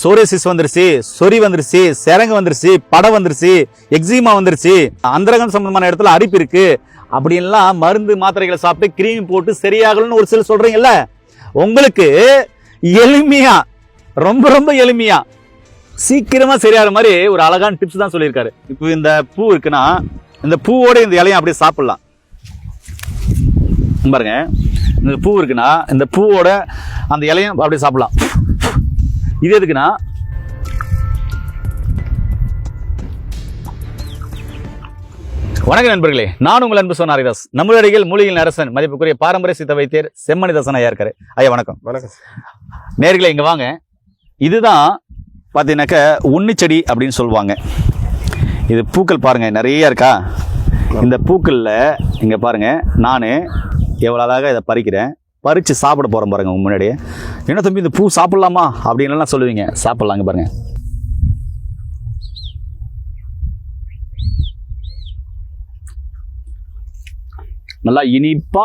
Psoriasis வந்துருச்சு, சொறி வந்துருச்சு, சிரங்கு வந்துருச்சு, படை வந்துருச்சு, எக்ஸிமா வந்துருச்சு, அந்தரகம் சம்பந்தமான இடத்துல அரிப்பு இருக்கு அப்படின்லாம் மருந்து மாத்திரைகளை சாப்பிட்டு கிரீம் போட்டு சரியாகலன்னு ஒரு சிலர் சொல்றீங்கல்ல. உங்களுக்கு எளிமையா, ரொம்ப ரொம்ப எளிமையா சீக்கிரமா சரியாகிற மாதிரி ஒரு அழகான டிப்ஸ் தான் சொல்லியிருக்காரு. இப்போ இந்த பூ இருக்குன்னா இந்த பூவோட இந்த இலையும் அப்படியே சாப்பிடலாம். பாருங்க, இந்த பூ இருக்குன்னா இந்த பூவோட அந்த இலையும் அப்படியே சாப்பிடலாம். இது எதுக்குன்னா வணக்கம் நண்பர்களே, நான் உங்கள் அன்பு சொன்ன ஹரிதாஸ். நம்மளுடைய மூலிகையின் அரசன் மதிப்புக்குரிய பாரம்பரிய சித்த வைத்தியர் செம்மணிதாசன் ஐயா இருக்காரு. ஐயா வணக்கம். வணக்கம் நேர்களே, இங்க வாங்க. இதுதான் பார்த்தீங்கன்னாக்க உன்னிச்செடி அப்படின்னு சொல்லுவாங்க. இது பூக்கள் பாருங்க நிறைய இருக்கா. இந்த பூக்கள்ல இங்க பாருங்க, நான் எவ்வளோ அழகாக இதை பறிக்கிறேன், பறித்து சாப்பிட போகிறேன் பாருங்க. உங்க முன்னாடியே என்ன தம்பி இந்த பூ சாப்பிடலாமா அப்படின்லாம் சொல்லுவீங்க. சாப்பிட்லாங்க பாருங்க. நல்லா இனிப்பா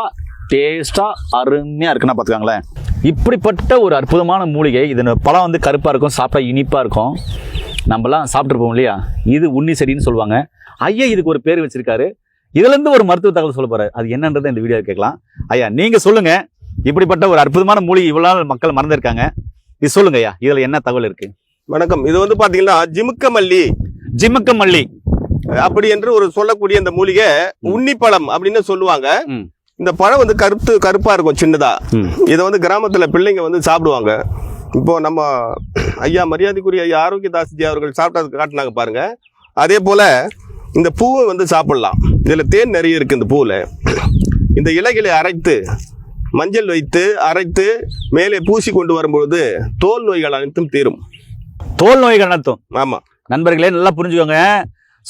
டேஸ்டா அருமையா இருக்குன்னா பார்த்துக்காங்களேன். இப்படிப்பட்ட ஒரு அற்புதமான மூலிகை. இது பழம் வந்து கருப்பாக இருக்கும், சாப்பிட்டா இனிப்பாக இருக்கும். நம்மலாம் சாப்பிட்ருப்போம் இல்லையா. இது உன்னி செடின்னு சொல்லுவாங்க. ஐயா இதுக்கு ஒரு பேர் வச்சிருக்காரு. இதுலேருந்து ஒரு மருத்துவ தகவல் சொல்ல போறாரு. அது என்னன்றதை இந்த வீடியோ கேட்கலாம். ஐயா நீங்க சொல்லுங்க, இப்படிப்பட்ட ஒரு அற்புதமான மூலிகை இவ்வளோ நாள் மக்கள் மறந்துருக்காங்க, இது சொல்லுங்க ஐயா, இதுல என்ன தகவல் இருக்கு? வணக்கம். இது வந்து பாத்தீங்கன்னா ஜிமுக்க மல்லி அப்படி என்று ஒரு சொல்லக்கூடிய இந்த மூலிகை உன்னி பழம் அப்படின்னு சொல்லுவாங்க. இந்த பழம் வந்து கருப்பா இருக்கும் சின்னதா. இதை வந்து கிராமத்துல பிள்ளைங்க வந்து சாப்பிடுவாங்க. இப்போ நம்ம ஐயா மரியாதைக்குரிய ஐயா ஆரோக்கியதாஸ்ஜி அவர்கள் சாப்பிட்டது காட்டினாங்க பாருங்க. அதே போல இந்த பூவை வந்து சாப்பிடலாம். இதுல தேன் நிறைய இருக்கு இந்த பூவில். இந்த இலைகளை அரைத்து மஞ்சள் வைத்து அரைத்து மேலே பூசி கொண்டு வரும்பொழுது தோல் நோய்கள் அனைத்தும் தீரும். தோல் நோய்கள் அனைத்தும். ஆமா நண்பர்களே, நல்லா புரிஞ்சுக்கோங்க.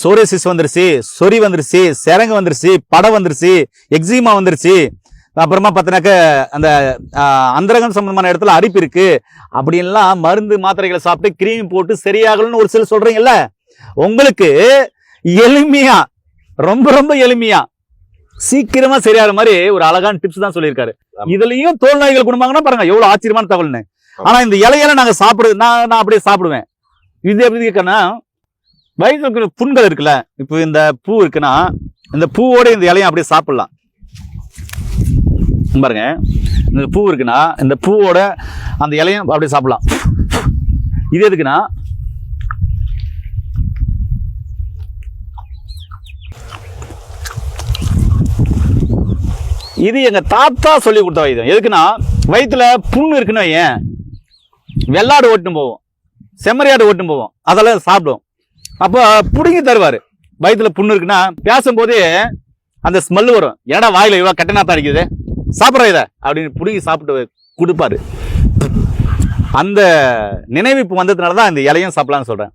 சோரியாசிஸ் வந்துருச்சு, சொறி வந்துருச்சு, சிரங்கு வந்துருச்சு, படை வந்துருச்சு, எக்ஸிமா வந்துருச்சு, அப்புறமா பார்த்தீங்கன்னாக்க அந்த அந்தரகம் சம்பந்தமான இடத்துல அரிப்பு இருக்கு அப்படின்லாம் மருந்து மாத்திரைகளை சாப்பிட்டு கிரீம் போட்டு சரியாகலன்னு ஒரு சிலர் சொல்றீங்கல்ல. உங்களுக்கு எளிமையா, ரொம்ப ரொம்ப எளிமையா சீக்கிரமா சரியாகிற மாதிரி ஒரு அழகான டிப்ஸ் தான் சொல்லியிருக்காரு. இதுலயும் தோல் நோய்கள் குணமாகனா பாருங்க எவ்வளவு ஆச்சரியமான தகவல்னு. ஆனா இந்த இலையெல்லாம் நாங்க சாப்பிடுறது, நான் அப்படியே சாப்பிடுவேன். இது எப்படி இருக்குன்னா, வயிற்றுல புண்கள் இருக்குல்ல, இப்போ இந்த பூ இருக்குன்னா இந்த பூவோட இந்த இலையும் அப்படியே சாப்பிடலாம். பாருங்க, இந்த பூ இருக்குன்னா இந்த பூவோட அந்த இலையும் அப்படியே சாப்பிடலாம். இது எதுக்குன்னா இது எங்க தாத்தா சொல்லி கொடுத்த வைத்தியம். எதுக்குன்னா வயிற்றுல புண்ணு இருக்குன்னு ஏன் வெள்ளாடு ஓட்டுன்னு போவோம், செம்மறியாடு ஓட்டுன்னு போவோம், அதெல்லாம் சாப்பிடும். அப்போ புடுங்கி தருவாரு. வயிற்றுல புண்ணு இருக்குன்னா பேசும்போதே அந்த ஸ்மெல் வரும். ஏடா வாயில இவ்வளோ கட்டணாத்தான் அடிக்குது, சாப்பிட்ற இதை அப்படின்னு புடுங்கி சாப்பிட்டு கொடுப்பாரு. அந்த நினைவிப்பு வந்ததுனால தான் இந்த இலையும் சாப்பிடலாம்னு சொல்றேன்.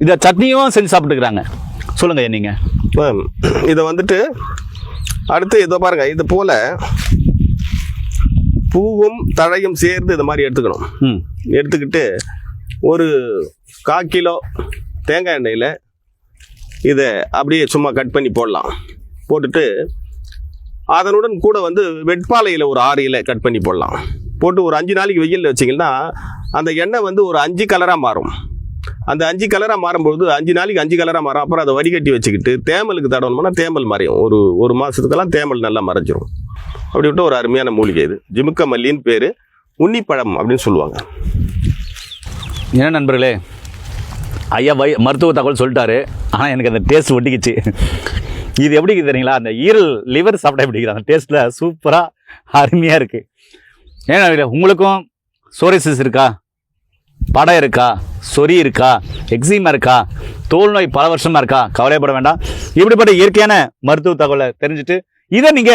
இதை சட்னியும் செஞ்சு சாப்பிட்டுக்கிறாங்க. சொல்லுங்க நீங்க. இதை வந்துட்டு அடுத்து இதை பாருங்க, இது போல பூவும் தழையும் சேர்ந்து இது மாதிரி எடுத்துக்கணும். எடுத்துக்கிட்டு ஒரு 1/4 கிலோ தேங்காய் எண்ணெயில் இதை அப்படியே சும்மா கட் பண்ணி போடலாம். போட்டுட்டு அதனுடன் கூட வந்து வெட்பாலையில் ஒரு 6 இலை கட் பண்ணி போடலாம். போட்டு ஒரு 5 நாளைக்கு வெயிலில் வச்சிங்கன்னா அந்த எண்ணெய் வந்து ஒரு 5 கலராக மாறும். அந்த 5 கலராக மாறும்பொழுது 5 நாளைக்கு 5 கலராக மாறும். அப்புறம் அதை வடிகட்டி வச்சுக்கிட்டு தேமலுக்கு தடவணும்னா தேமல் மறையும். ஒரு மாதத்துக்கெல்லாம் தேமல் நல்லா மறைஞ்சிரும். அப்படி விட்டு ஒரு அருமையான மூலிகை இது. ஜிமுக்க மல்லின்னு பேர், உன்னிப்பழம் அப்படின்னு சொல்லுவாங்க. என்ன நண்பர்களே, ஐயா மருத்துவ தகவல் சொல்லிட்டாரு. ஆனால் எனக்கு அந்த டேஸ்ட் ஒட்டிக்கிச்சு. இது எப்படி தெரியுங்களா, அந்த ஈரல் லிவர் சாப்பிட்டா எப்படி அந்த டேஸ்ட்டில் சூப்பராக அருமையாக இருக்குது. ஏன்னா உங்களுக்கும் சோரியாசிஸ் இருக்கா, படம் இருக்கா, சொறி இருக்கா, எக்ஸிமா இருக்கா, தோல் நோய் பல வருஷமா இருக்கா, கவலைப்பட வேண்டாம். இப்படிப்பட்ட இயற்கையான மருத்துவ தகவலை தெரிஞ்சுட்டு இதை நீங்க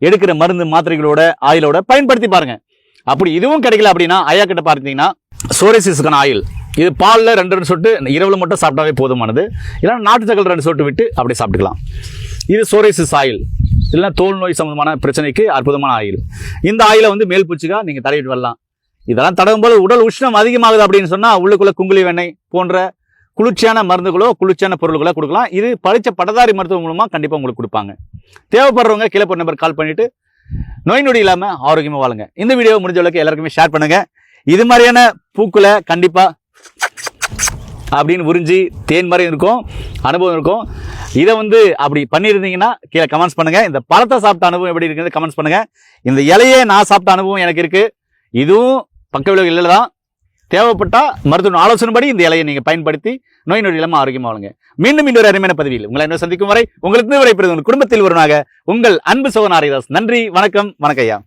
எடுக்கிற மருந்து மாத்திரைகளோட ஆயிலோட பயன்படுத்தி பாருங்க. அப்படி இதுவும் கிடைக்கல அப்படின்னா ஐயா கிட்ட பார்த்தீங்கன்னா சோரியாசிஸ்க்கான ஆயில், இது பாலில் 2 சொட்டு இரவுல மட்டும் சாப்பிட்டாவே போதுமானது. இல்லைன்னா நாட்டு சக்கரை 2 சொட்டு விட்டு அப்படியே சாப்பிட்டுக்கலாம். இது சோரியாசிஸ் ஆயில், இல்லைன்னா தோல் நோய் சம்பந்தமான பிரச்சனைக்கு அற்புதமான ஆயில். இந்த ஆயிலை வந்து மேல் பூச்சிக்கா நீங்க தடவிட்டு வரலாம். இதெல்லாம் தடவும் போது உடல் உஷ்ணம் அதிகமாகுது அப்படின்னு சொன்னா உள்ளுக்குள்ள குங்குலி வெண்ணெய் போன்ற குளிர்ச்சியான மருந்துகளோ குளிர்ச்சியான பொருள்களோ கொடுக்கலாம். இது படித்த பட்டதாரி மருத்துவம் மூலமா கண்டிப்பா உங்களுக்கு கொடுப்பாங்க. தேவைப்படுறவங்க கீழே போற நம்பர் கால் பண்ணிட்டு நோய் நொடி இல்லாம ஆரோக்கியமா வாழுங்க. இந்த வீடியோ முடிஞ்ச அளவுக்கு எல்லாருக்குமே ஷேர் பண்ணுங்க. இது மாதிரியான பூக்களை கண்டிப்பா அப்படின்னு உறிஞ்சி தேன் மாதிரி இருக்கும், அனுபவம் இருக்கும். இதை வந்து அப்படி பண்ணியிருந்தீங்கன்னா கீழே கமெண்ட்ஸ் பண்ணுங்க. இந்த பழத்தை சாப்பிட்ட அனுபவம் எப்படி இருக்குது கமெண்ட்ஸ் பண்ணுங்க. இந்த இலையே நான் சாப்பிட்ட அனுபவம் எனக்கு இருக்கு. இதுவும் பக்க விளைவுகள் இல்லை தான். தேவைப்பட்டா மருத்துவ ஆலோசனைப்படி இந்த இலையை நீங்க பயன்படுத்தி நோய் நொடி இல்லாமல் ஆரோக்கியமாக வாழுங்க. மீண்டும் இன்னொரு அருமையான பதிவில் உங்களை என்ன சந்திக்கும் வரை உங்களுக்கு விடைபெறுவது குடும்பத்தில் ஒருவனாக உங்கள் அன்பு சகோதரன் ஹரிதாஸ். நன்றி, வணக்கம், வணக்கம் ஐயா.